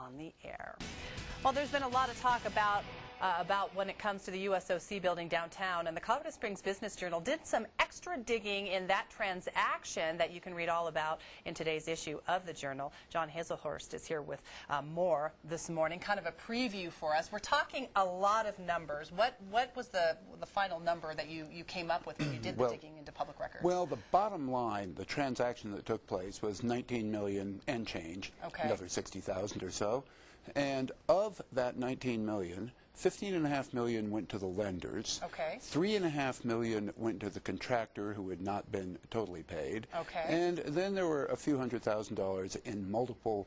on the air. Well, there's been a lot of talk about when it comes to the USOC building downtown, and the Colorado Springs Business Journal did some extra digging in that transaction that you can read all about in today's issue of the Journal. John Hazelhurst is here with more this morning, kind of a preview for us. We're talking a lot of numbers. What was the final number that you came up with when you did the digging into public records? Well, the bottom line, the transaction that took place was $19 million and change, another 60,000 or so. And of that $19 million, $15.5 million went to the lenders. Okay. $3.5 million went to the contractor who had not been totally paid. Okay. And then there were a few $100,000 in multiple,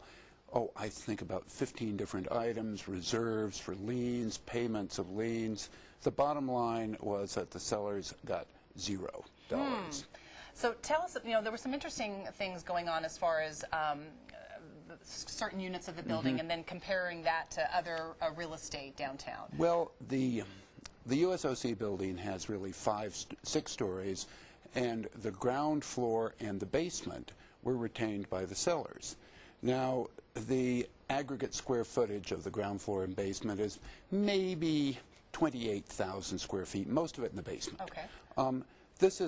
I think about 15 different items, reserves for liens, payments of liens. The bottom line was that the sellers got $0. So tell us, there were some interesting things going on as far as certain units of the building and then comparing that to other real estate downtown. Well, the USOC building has really six stories, and the ground floor and the basement were retained by the sellers. Now, the aggregate square footage of the ground floor and basement is maybe 28,000 square feet, most of it in the basement. Okay. This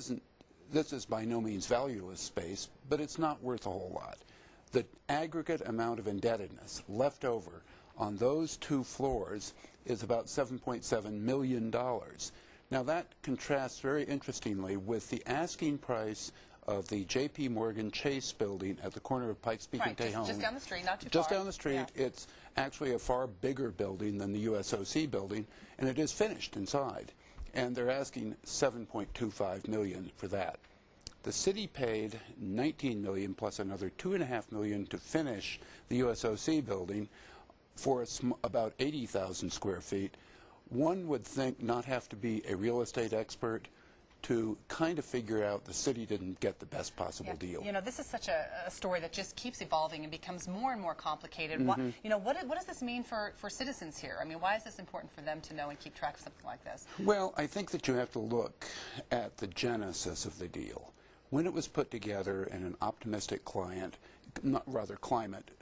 is by no means valueless space, but it's not worth a whole lot. The aggregate amount of indebtedness left over on those two floors is about $7.7 million. Now that contrasts very interestingly with the asking price of the J.P. Morgan Chase building at the corner of Pikes Peak and Tejon. Just down the street, not too far. Just down the street. Yeah. It's actually a far bigger building than the USOC building, and it is finished inside. And they're asking $7.25 million for that. The city paid $19 million plus another $2.5 million to finish the USOC building for about 80,000 square feet. One would think not have to be a real estate expert to kind of figure out the city didn't get the best possible deal. This is such a story that just keeps evolving and becomes more and more complicated. What does this mean for citizens here? I mean, why is this important for them to know and keep track of something like this? Well, I think that you have to look at the genesis of the deal. When it was put together in an optimistic climate,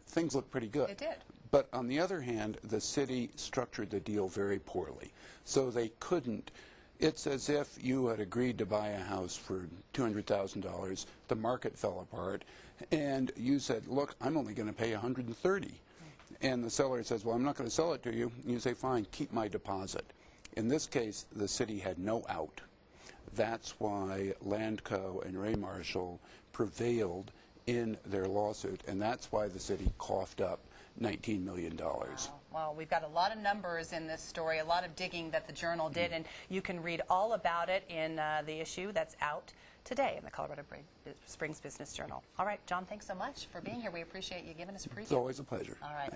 things looked pretty good. It did. But on the other hand, the city structured the deal very poorly. So they couldn't. It's as if you had agreed to buy a house for $200,000, the market fell apart, and you said, look, I'm only going to pay $130,000. And the seller says, well, I'm not going to sell it to you. And you say, fine, keep my deposit. In this case, the city had no out. That's why Landco and Ray Marshall prevailed in their lawsuit, and that's why the city coughed up $19 million. Wow. Well, we've got a lot of numbers in this story, a lot of digging that the Journal did, and you can read all about it in the issue that's out today in the Colorado Springs Business Journal. All right, John, thanks so much for being here. We appreciate you giving us a preview. It's always a pleasure. All right.